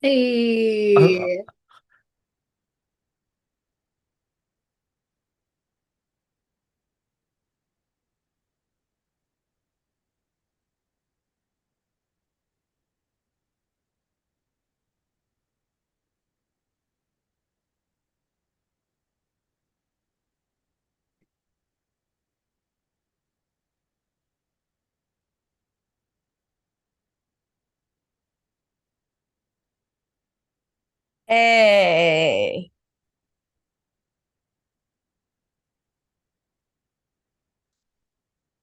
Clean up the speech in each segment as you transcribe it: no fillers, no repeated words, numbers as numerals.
Uh, Hey, Hey,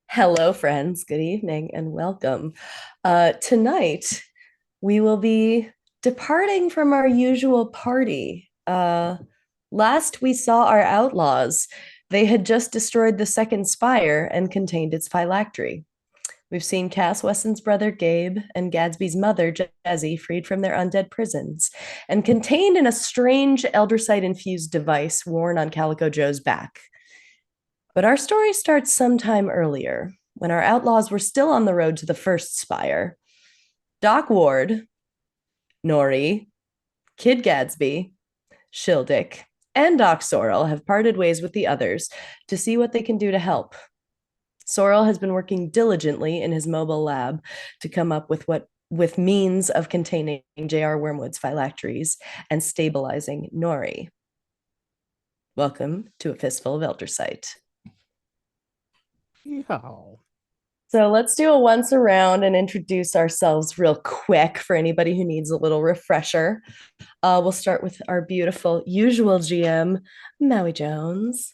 hello, friends. Good evening and welcome. Tonight, we will be departing from our usual party. Last we saw our outlaws, they had just destroyed the second spire and contained its phylactery. We've seen Cass Wesson's brother Gabe and Gadsby's mother Jazzy freed from their undead prisons and contained in a strange Eldricite infused device worn on Calico Joe's back. But our story starts sometime earlier, when our outlaws were still on the road to the first spire. Doc Ward, Nori, Kid Gadsby, Shildick, and Doc Sorrel have parted ways with the others to see what they can do to help. Sorrel has been working diligently in his mobile lab to come up with means of containing J.R. Wormwood's phylacteries and stabilizing Nori. Welcome to a fistful of Eldricite. Yeah. So let's do a once around and introduce ourselves real quick for anybody who needs a little refresher. We'll start with our beautiful usual GM, Maui Jones.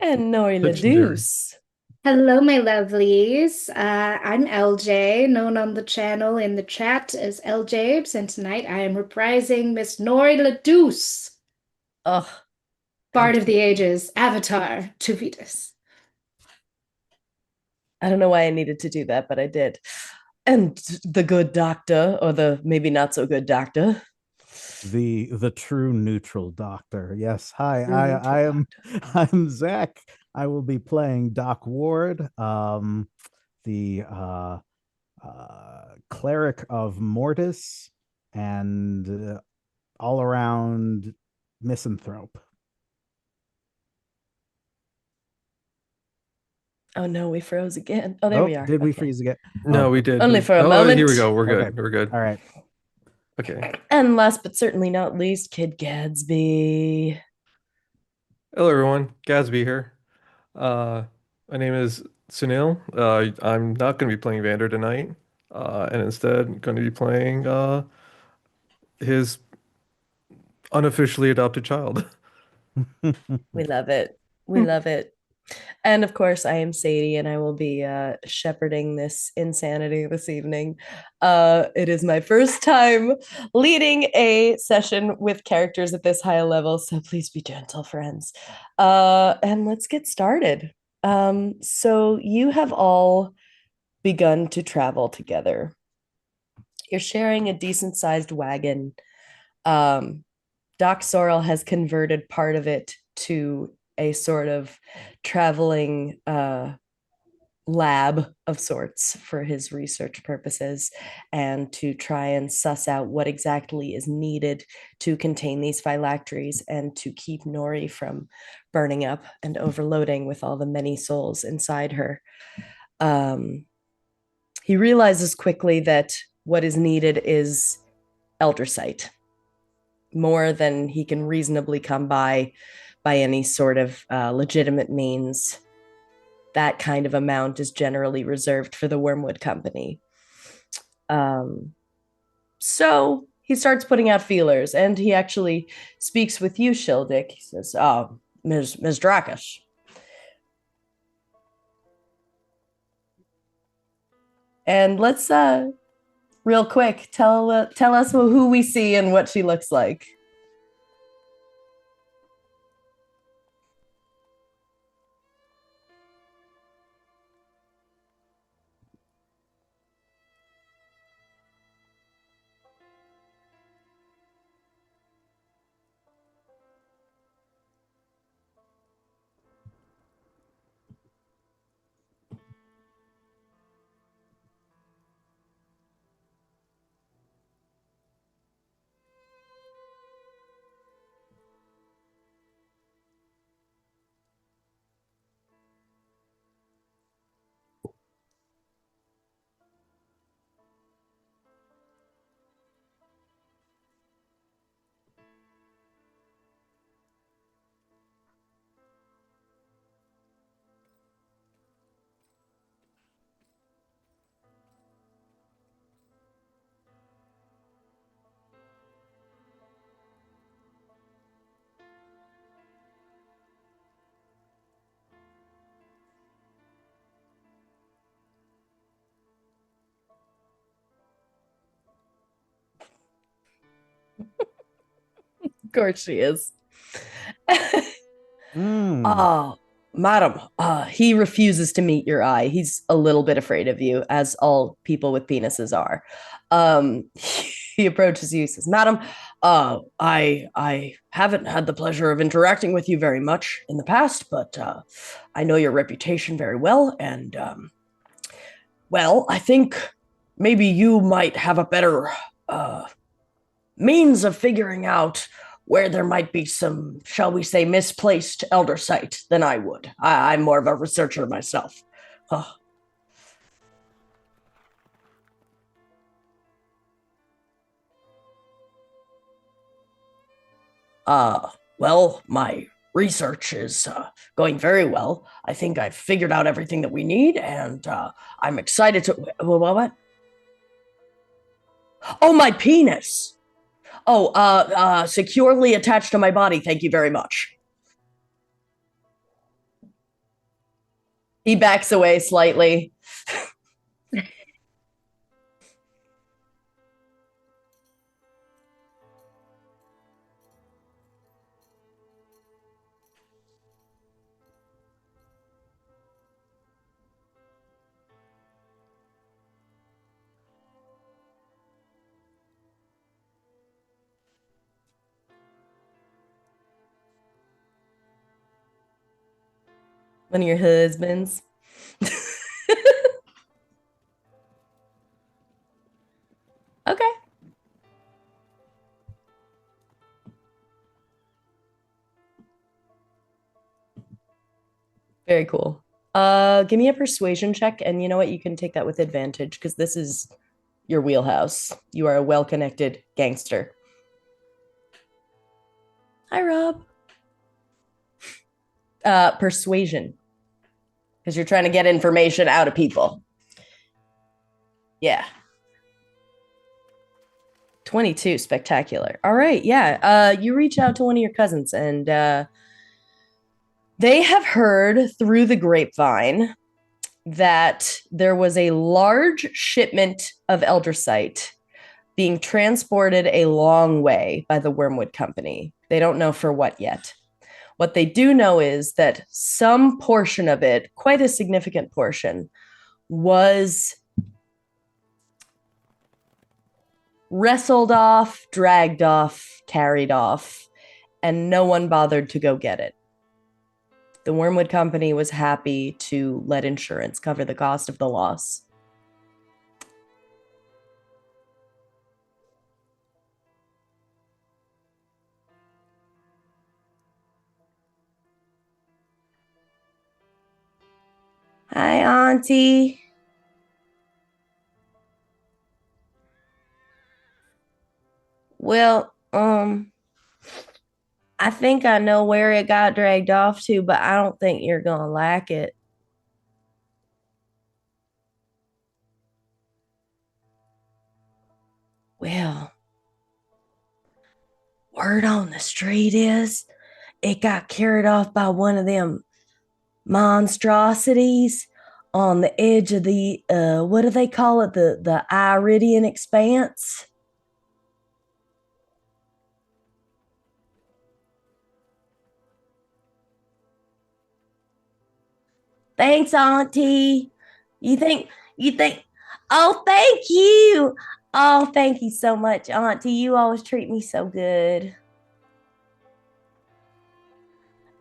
And Nori Legendary. Ladouce. hello, my lovelies. I'm LJ, known on the channel in the chat as LJabes, and tonight I am reprising Miss Nori Ladouce, Oh, Bard of the Ages, Avatar to Vetus. I don't know why I needed to do that, but I did. And the good doctor, or the maybe not so good doctor. The true neutral doctor. Yes. Hi, True neutral I am doctor. I'm Zach. I will be playing Doc Ward, the cleric of Mortis and all around misanthrope. Oh no, we froze again. Oh, there Oh, we are. did we Okay. freeze again? No, Oh, we did. Only for a Oh, here we moment. go. We're okay. good. We're good. All right. Okay. And last but certainly not least, Kid Gadsby. Hello, everyone. Gatsby here. Uh, my name is Sunil. I'm not going to be playing Vander tonight, and instead going to be playing his unofficially adopted child. We love it. We love it. And of course, I am Sadie, and I will be shepherding this insanity this evening. It is my first time leading a session with characters at this high level, so please be gentle, friends. And let's get started. So, you have all begun to travel together. You're sharing a decent sized wagon. Um, Doc Sorrel has converted part of it to a sort of traveling lab of sorts for his research purposes and to try and suss out what exactly is needed to contain these phylacteries and to keep Nori from burning up and overloading with all the many souls inside her. Um, he realizes quickly that what is needed is Eldricite, more than he can reasonably come by any sort of legitimate means. That kind of amount is generally reserved for the Wormwood Company. Um, so he starts putting out feelers, and he actually speaks with you, Shildick. He says, "Oh, Ms. Drakish." And let's real quick tell us who we see and what she looks like. Of course she is. Mm. Madam, he refuses to meet your eye. He's a little bit afraid of you, as all people with penises are. Um, he approaches you, says, Madam, I haven't had the pleasure of interacting with you very much in the past, but I know your reputation very well, and well, I think maybe you might have a better means of figuring out where there might be some, shall we say, misplaced Eldricite than I would. I'm more of a researcher myself. Oh. Well, my research is going very well. I think I've figured out everything that we need, and I'm excited to. What? Oh, my penis. Oh, securely attached to my body. Thank you very much. He backs away slightly. One of your husbands. Okay. Very cool. Give me a persuasion check, and you know what? You can take that with advantage because this is your wheelhouse. You are a well-connected gangster. Hi, Rob. Persuasion. Because you're trying to get information out of people. Yeah. 22, spectacular. All right, yeah. You reach out to one of your cousins, and they have heard through the grapevine that there was a large shipment of Eldricite being transported a long way by the Wormwood Company. They don't know for what yet. What they do know is that some portion of it, quite a significant portion, was wrestled off, dragged off, carried off, and no one bothered to go get it. The Wormwood Company was happy to let insurance cover the cost of the loss. Hi, Auntie. Well, I think I know where it got dragged off to, but I don't think you're gonna like it. Well, word on the street is it got carried off by one of them monstrosities on the edge of the what do they call it? The Iridian expanse. Thanks, Auntie. You think oh, thank you. Oh, thank you so much, Auntie. You always treat me so good.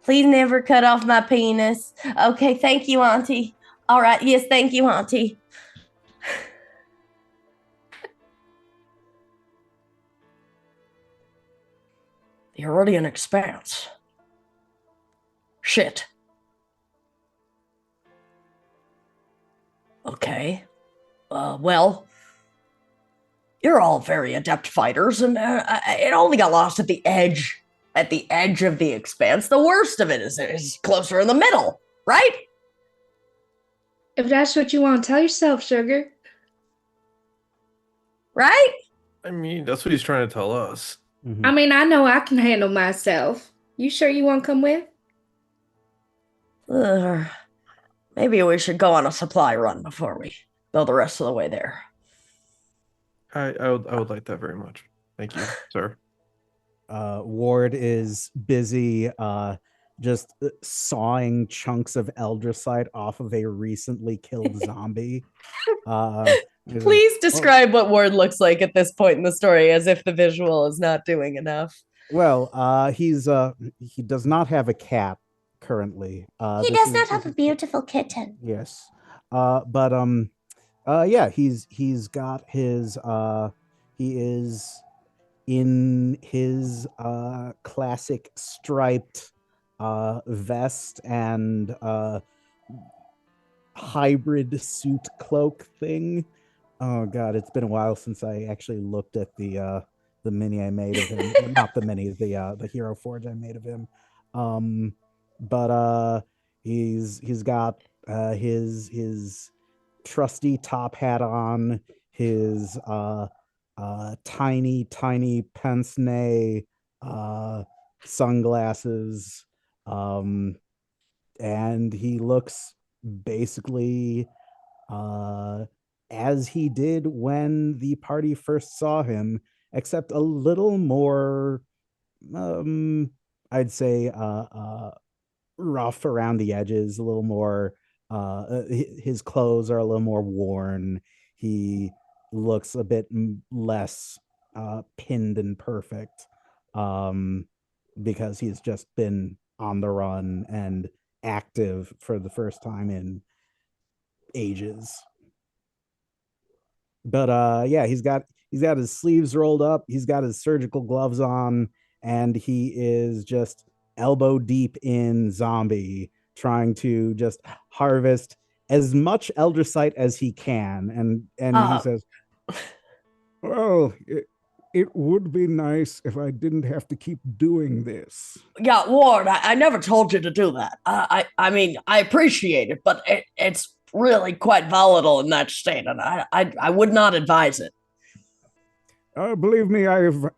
Please never cut off my penis. Okay, thank you, Auntie. All right, yes, thank you, Auntie. The Iridian expanse. Shit. Okay. Well, you're all very adept fighters, and it only got lost at the edge. At the edge of the expanse. The worst of it is closer in the middle, right? If that's what you want, tell yourself, sugar. Right? I mean, that's what he's trying to tell us. Mhm. I mean, I know I can handle myself. You sure you want to come with? Maybe we should go on a supply run before we go the rest of the way there. I would like that very much. Thank you, sir. Ward is busy just sawing chunks of Eldricite off of a recently killed zombie. He's like, Please oh, describe what Ward looks like at this point in the story, as if the visual is not doing enough. well, he does not have a cat currently. He does not have a beautiful kitten. Yes. But yeah, he's got his he is in his classic striped vest and hybrid suit cloak thing. Oh god, it's been a while since I actually looked at the mini I made of him. Well, not the mini, the Hero Forge I made of him. Um but he's got his trusty top hat on, his tiny pince nez sunglasses, um and he looks basically uh as he did when the party first saw him, except a little more um I'd say rough around the edges, a little more his clothes are a little more worn. He looks a bit less pinned and perfect, um because he's just been on the run and active for the first time in ages. But yeah, he's got his sleeves rolled up, he's got his surgical gloves on, and he is just elbow deep in zombie, trying to just harvest as much Eldricite as he can. And he Uh, says, well, it would be nice if I didn't have to keep doing this. yeah, Ward, I never told you to do that. I mean, I appreciate it, but it's really quite volatile in that state, and I would not advise it. Believe me, I've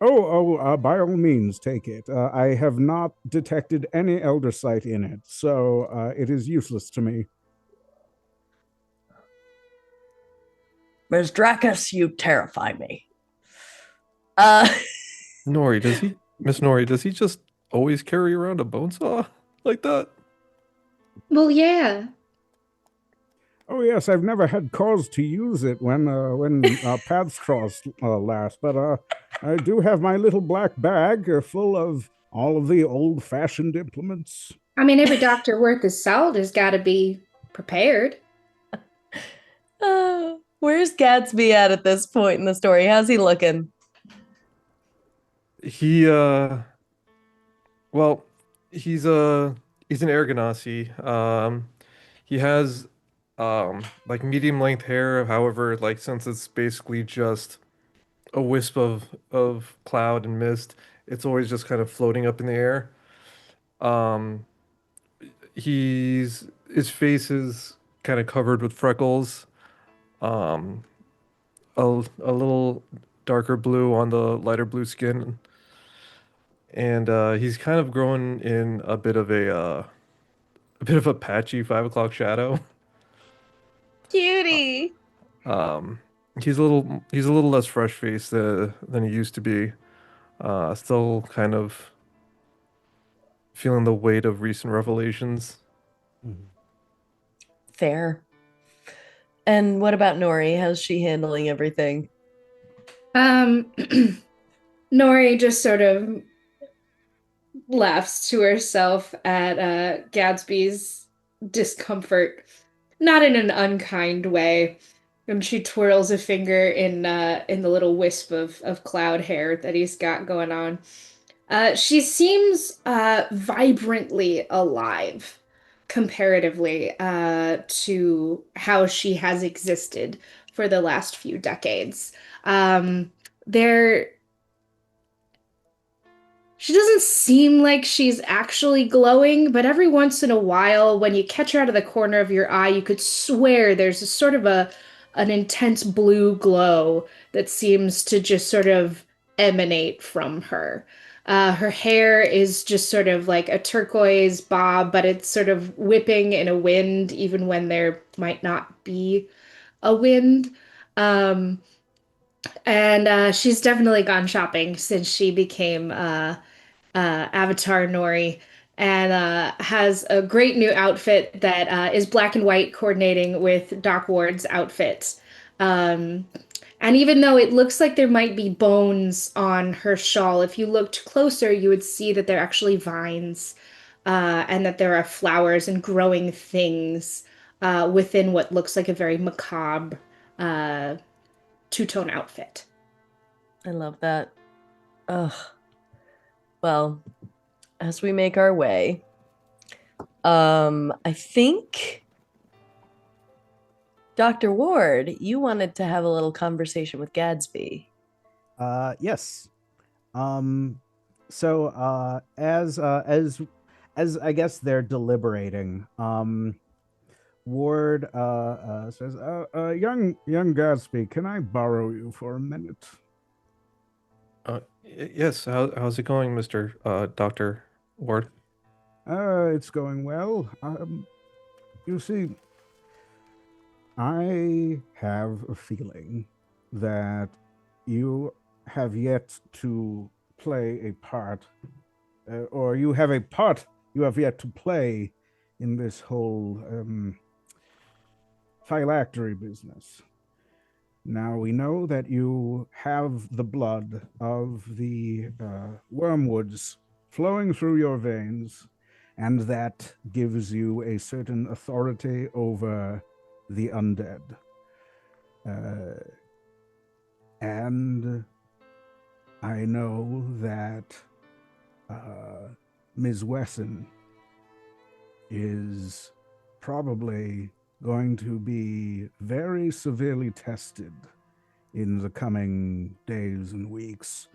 by all means, take it. I have not detected any Eldricite in it, so it is useless to me. Ms. Dracus, you terrify me. Uh, Nori, does he, Miss Nori, does he just always carry around a bone saw like that? Well, yeah. Oh yes, I've never had cause to use it when paths crossed last, but I do have my little black bag full of all of the old-fashioned implements. I mean, every doctor worth his salt has got to be prepared. where's Gatsby at this point in the story? How's he looking? He well, he's he's an Argonauty. He has like medium length hair, however, like since it's basically just a wisp of cloud and mist, it's always just kind of floating up in the air. Um his face is kind of covered with freckles. Um a little darker blue on the lighter blue skin. And he's kind of grown in a bit of a patchy 5 o'clock shadow. Cutie. Um, he's a little less fresh faced than he used to be. Still kind of feeling the weight of recent revelations. Mhm. Fair. And what about Nori? How's she handling everything? Um, Nori just sort of laughs to herself at Gadsby's discomfort, not in an unkind way. And she twirls a finger in the little wisp of cloud hair that he's got going on. She seems vibrantly alive comparatively to how she has existed for the last few decades. There She doesn't seem like she's actually glowing, but every once in a while, when you catch her out of the corner of your eye, you could swear there's a sort of an intense blue glow that seems to just sort of emanate from her. Her hair is just sort of like a turquoise bob, but it's sort of whipping in a wind, even when there might not be a wind. Um, And she's definitely gone shopping since she became Avatar Nori, and has a great new outfit that is black and white, coordinating with Doc Ward's outfit. Um, and even though it looks like there might be bones on her shawl, if you looked closer, you would see that they're actually vines, and that there are flowers and growing things within what looks like a very macabre uh, two-tone outfit. I love that. Ugh. Well, as we make our way, I think Dr. Ward, you wanted to have a little conversation with Gadsby. Yes. Um, so as I guess they're deliberating, Ward says, young Gatsby, can I borrow you for a minute?" Yes. How's it going, Mr. Dr. Ward? It's going well. You see, I have a feeling that you have yet to play a part, or you have a part you have yet to play in this whole phylactery business. Now we know that you have the blood of the wormwoods flowing through your veins, and that gives you a certain authority over the undead. Uh, and I know that Ms. Wesson is probably going to be very severely tested in the coming days and weeks,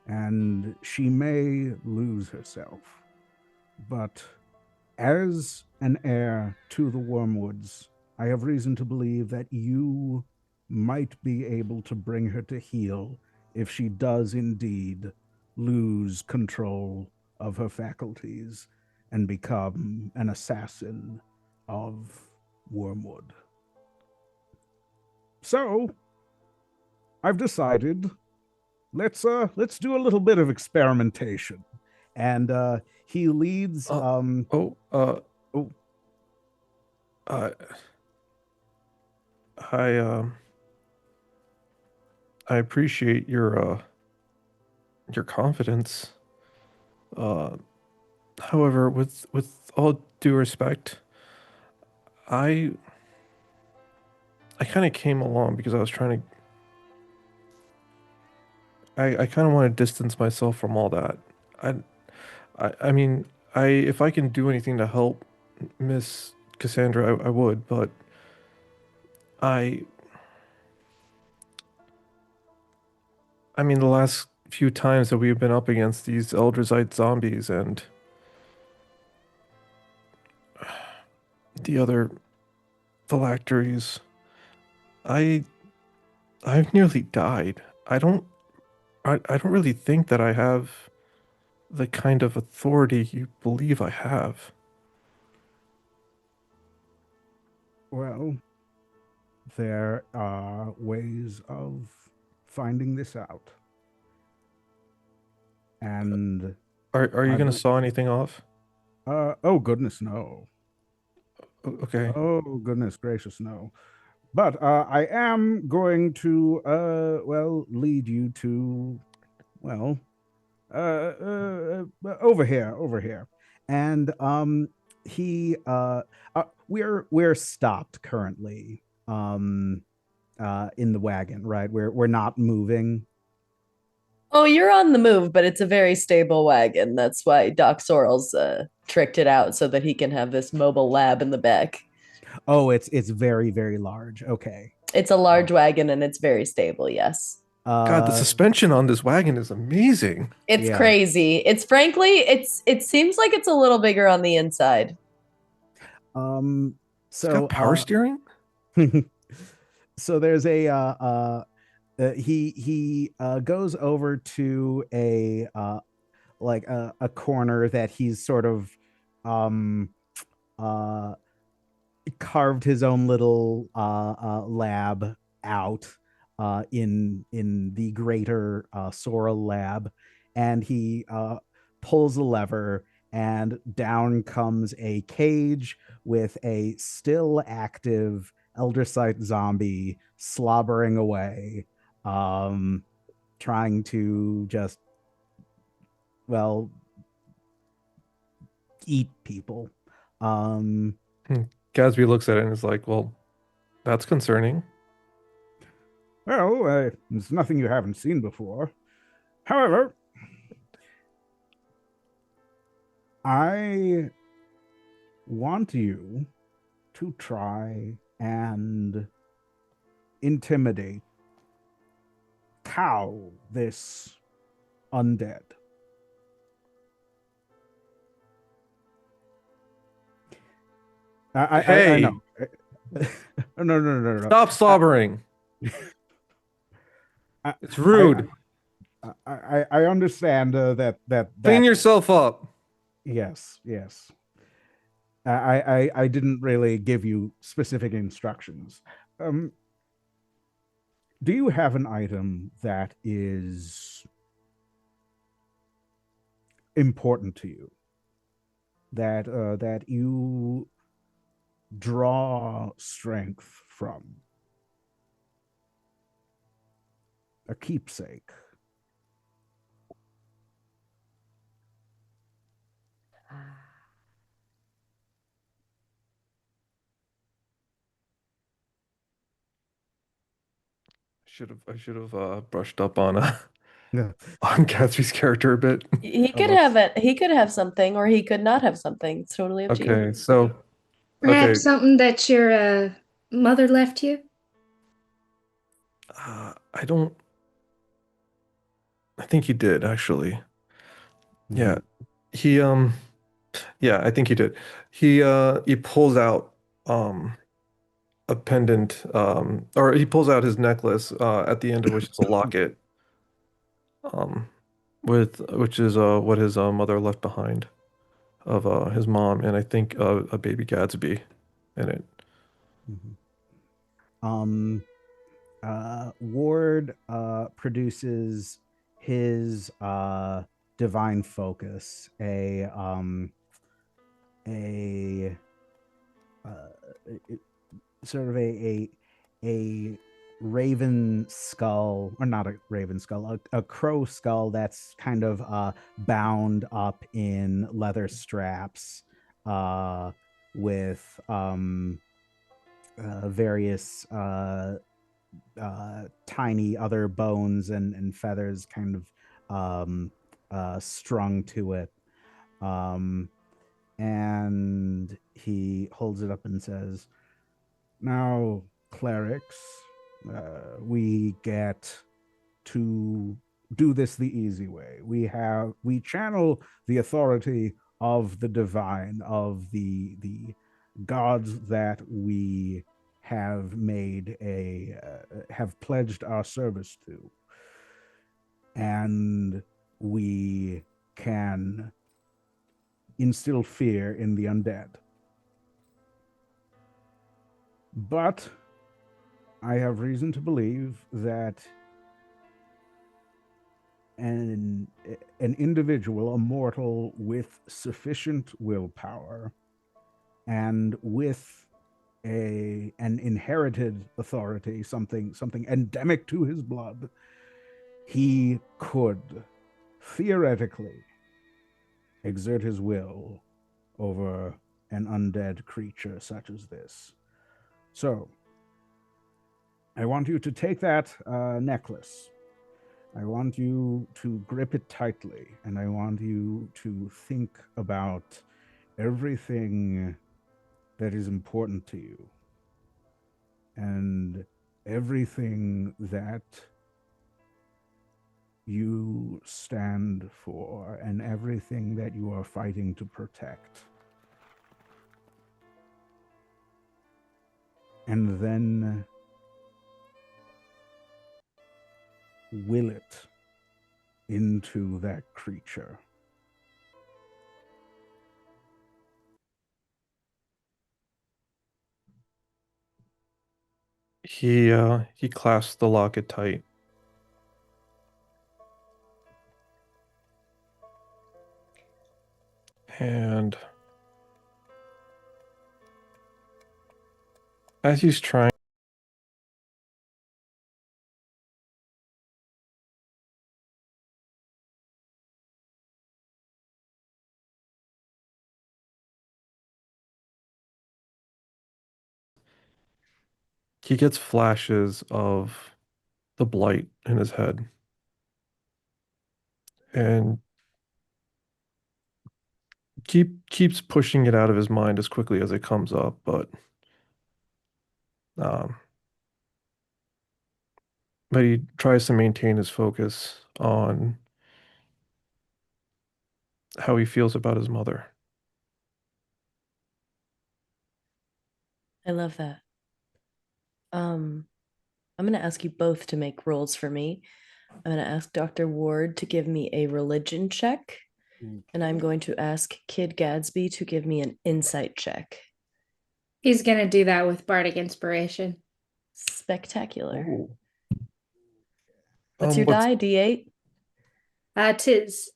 and she may lose herself. But as an heir to the Wormwoods, I have reason to believe that you might be able to bring her to heel if she does indeed lose control of her faculties and become an assassin of Wormwood. So, I've decided let's do a little bit of experimentation. And he leads Oh, oh uh, I I appreciate your confidence. Uh, However, with all due respect, I I kind of came along because I was trying to. I kind of want to distance myself from all that. I I mean, I if I can do anything to help Miss Cassandra, I would. But I I mean, the last few times that we've been up against these Eldricite zombies and the other phylacteries, I I've nearly died. I don't really think that I have the kind of authority you believe I have. well, there are ways of finding this out. And Are you I gonna bel saw anything off? oh goodness no. Okay. Oh goodness gracious no. But I am going to well lead you to well over here. And he we're stopped currently in the wagon, right? We're not moving. Oh, you're on the move, but it's a very stable wagon. That's why Doc Sorrel's tricked it out so that he can have this mobile lab in the back. Oh, it's very, very large. Okay. It's a large wagon and it's very stable, yes. God, the Uh suspension on this wagon is amazing. It's yeah. crazy. It's frankly, it seems like it's a little bigger on the inside. Um It's got so power steering. so there's he goes over to a like a corner that he's sort of um carved his own little lab out, in the greater Sora lab, and he pulls a lever, and down comes a cage with a still active Eldricite zombie slobbering away, trying to just, well, eat people. Gatsby looks at it and is like, well, that's concerning. Well, it's nothing you haven't seen before. However, I want you to try and intimidate, cow this undead. I Hey, know. No. stop slobbering. It's rude. I understand that Clean yourself up. yes. I didn't really give you specific instructions. Do you have an item that is important to you, that you draw strength from? A keepsake? I should have brushed up on Yeah. on Gatsby's character a bit. He could Let's. have it. He could have something, or he could not have something. It's totally up to you. Okay, so okay, Perhaps something that your mother left you? I don't. I think he did actually. Yeah, he yeah, I think he did. He pulls out a pendant, or he pulls out his necklace, at the end of which is a locket, um, which is what his mother left behind of his mom, and I think a baby Gatsby in it. Mhm. Ward produces his divine focus, a sort of a raven skull, or not a raven skull, a crow skull that's kind of bound up in leather straps, with various tiny other bones and feathers kind of strung to it. And he holds it up and says, "Now, clerics, we get to do this the easy way. We channel the authority of the divine, of the gods that we have made have pledged our service to, and we can instill fear in the undead. But I have reason to believe that an individual, a mortal with sufficient willpower and with an inherited authority, something endemic to his blood, he could theoretically exert his will over an undead creature such as this. So, I want you to take that necklace. I want you to grip it tightly, and I want you to think about everything that is important to you and everything that you stand for and everything that you are fighting to protect. And then will it into that creature. He clasps the locket tight. And as he's trying, he gets flashes of the blight in his head and keeps pushing it out of his mind as quickly as it comes up, um, but he tries to maintain his focus on how he feels about his mother. I love that. I'm going to ask you both to make rolls for me. I'm going to ask Dr. Ward to give me a religion check, and I'm going to ask Kid Gadsby to give me an insight check. He's gonna do that with Bardic Inspiration. Spectacular. Ooh. What's your What's die? D8? Tis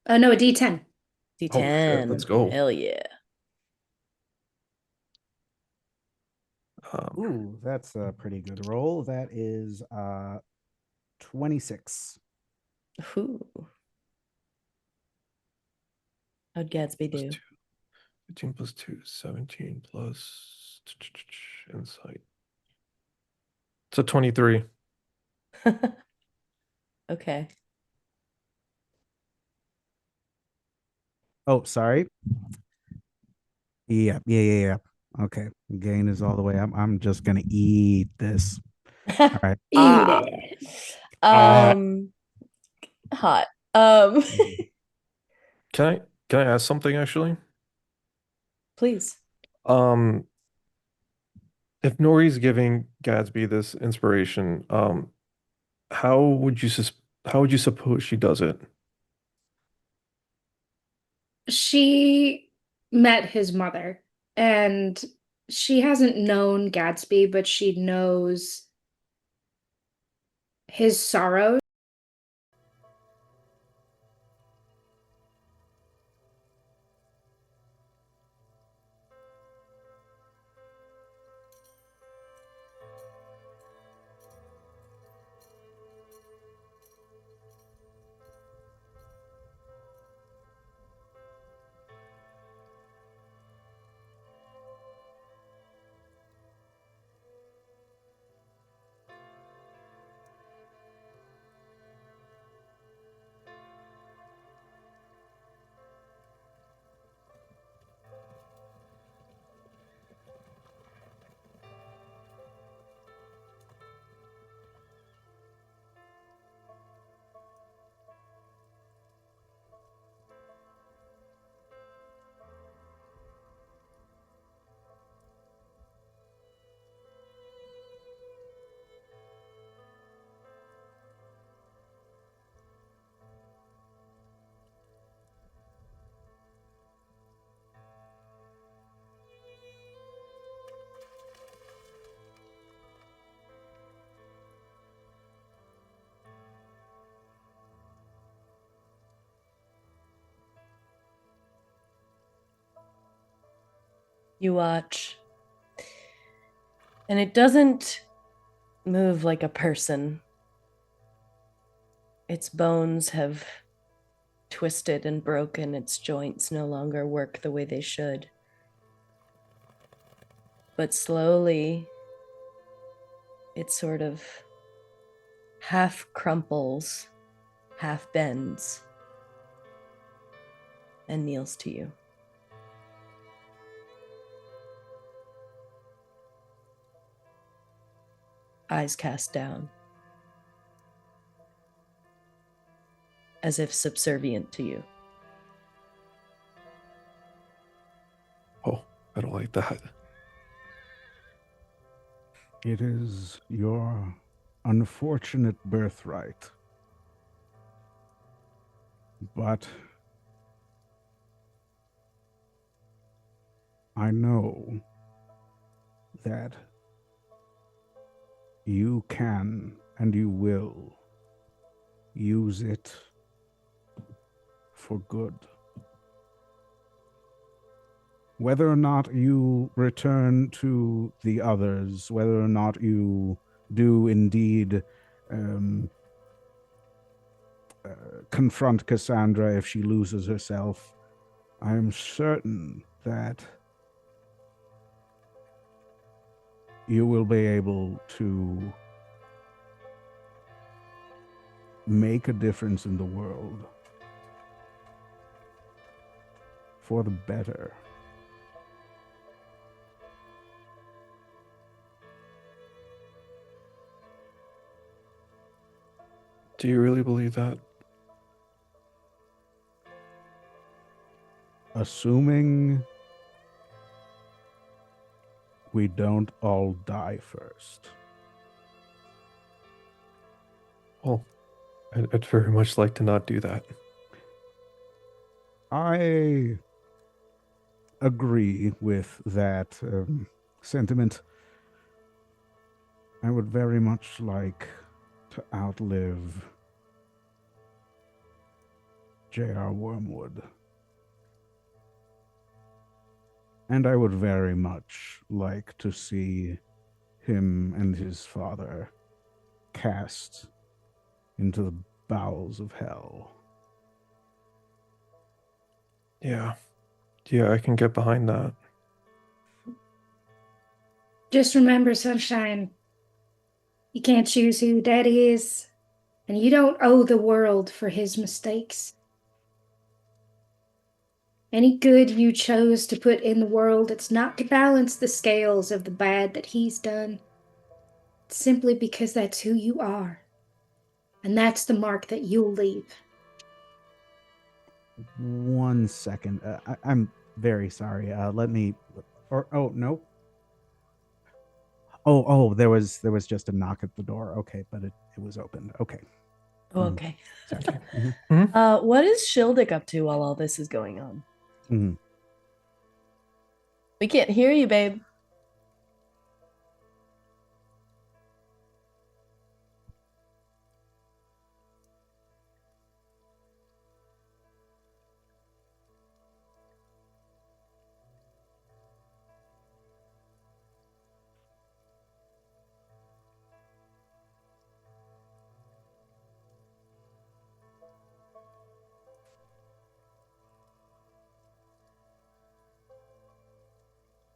no, a D10. Oh shit, let's D10. go. Hell yeah. Ooh, that's a pretty good roll. That is 26. Ooh. How'd Gadsby Plus do? 2. 15 plus 2 is 17 plus insight. It's a 23. Okay. Oh, sorry. Yeah. Okay. Gain is all the way. I'm just gonna eat this. All right. Eat Ah. it. Um, hot. Um, Can I ask something actually? please. Um, if Nori's giving Gadsby this inspiration, how would how would you suppose she does it? She met his mother, and she hasn't known Gatsby, but she knows his sorrows. You watch, and it doesn't move like a person. Its bones have twisted and broken. Its joints no longer work the way they should. But slowly, it sort of half crumples, half bends, and kneels to you. Eyes cast down, as if subservient to you. Oh, I don't like that. It is your unfortunate birthright. But I know that You can and you will use it for good. Whether or not you return to the others, whether or not you do indeed confront Cassandra if she loses herself, I am certain that you will be able to make a difference in the world for the better. Do you really believe that? Assuming we don't all die first. Well, I'd very much like to not do that. I agree with that sentiment. I would very much like to outlive J.R. Wormwood. And I would very much like to see him and his father cast into the bowels of hell. Yeah. Yeah, I can get behind that. Just remember, Sunshine, you can't choose who Daddy is, and you don't owe the world for his mistakes. Any good you chose to put in the world, it's not to balance the scales of the bad that he's done. It's simply because that's who you are. And that's the mark that you'll leave. 1 second. I'm very sorry. Let me. Oh no. Oh, there was just a knock at the door. Okay, but it was opened. Okay. Oh, okay. Okay. Mm-hmm. What is Shildick up to while all this is going on? Mm-hmm. We can't hear you, babe.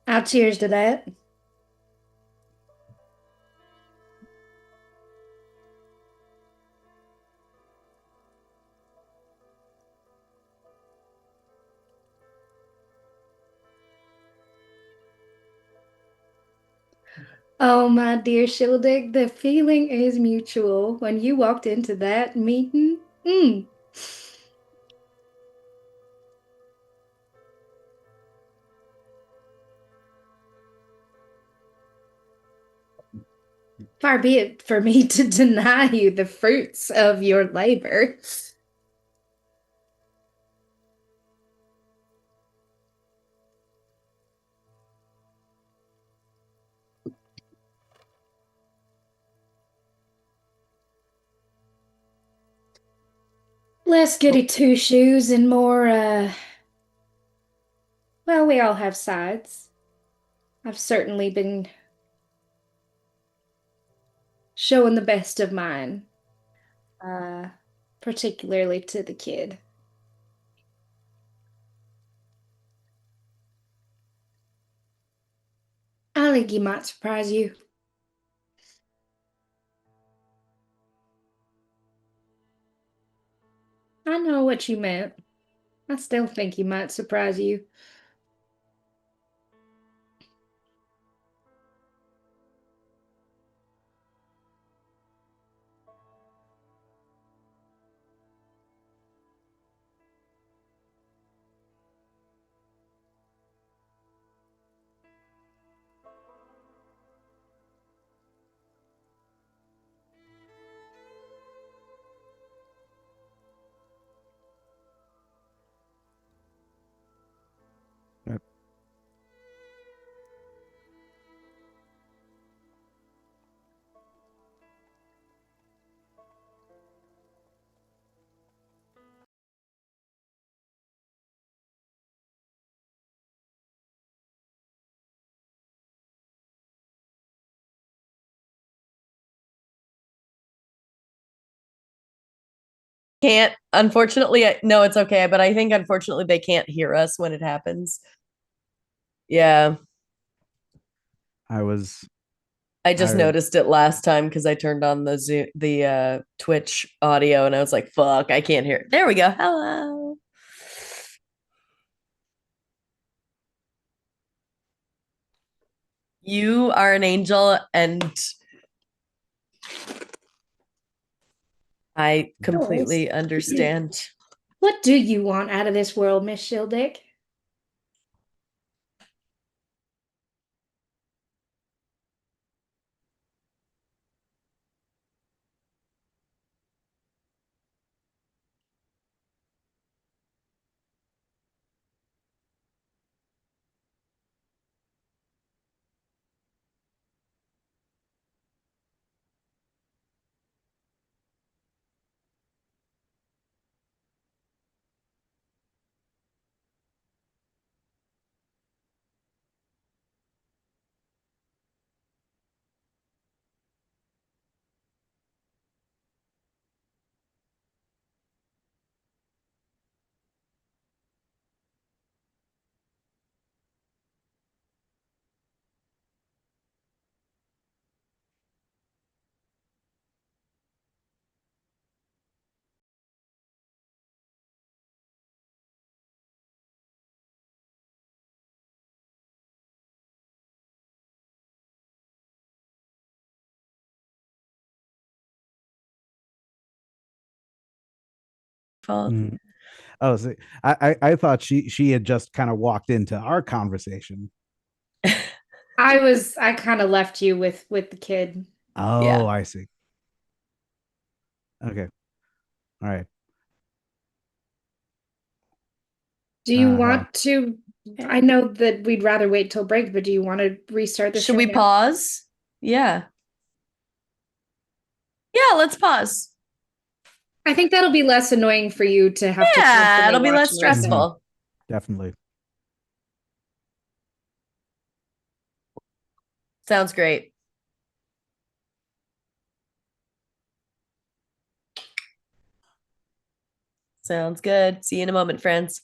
I'll cheers to that. Oh, my dear Shildick, the feeling is mutual. When you walked into that meeting, far be it for me to deny you the fruits of your labor. Less goody two shoes and more, well, we all have sides. I've certainly been showing the best of mine, uh, particularly to the kid. I think he might surprise you. I know what you meant. I still think he might surprise you. Can't, unfortunately, no, it's okay, but I think unfortunately they can't hear us when it happens. Yeah. I was I just I noticed it last time because I turned on the Twitch audio and I was like, fuck, I can't hear it. There we go. Hello. You are an angel and I completely understand. What do you want out of this world, Miss Shildick? Fault. Oh, see, I thought she had just kind of walked into our conversation. I kind of left you with the kid. Oh, Yeah. I see. Okay. All right. Do you Hey. want to? I know that we'd rather wait till break, but do you want to restart the Should show we now? pause? Yeah. Yeah, let's pause. I think that'll be less annoying for you to have to Yeah, constantly it'll be watch less and listen. stressful. Definitely. Sounds great. Sounds good. See you in a moment, friends.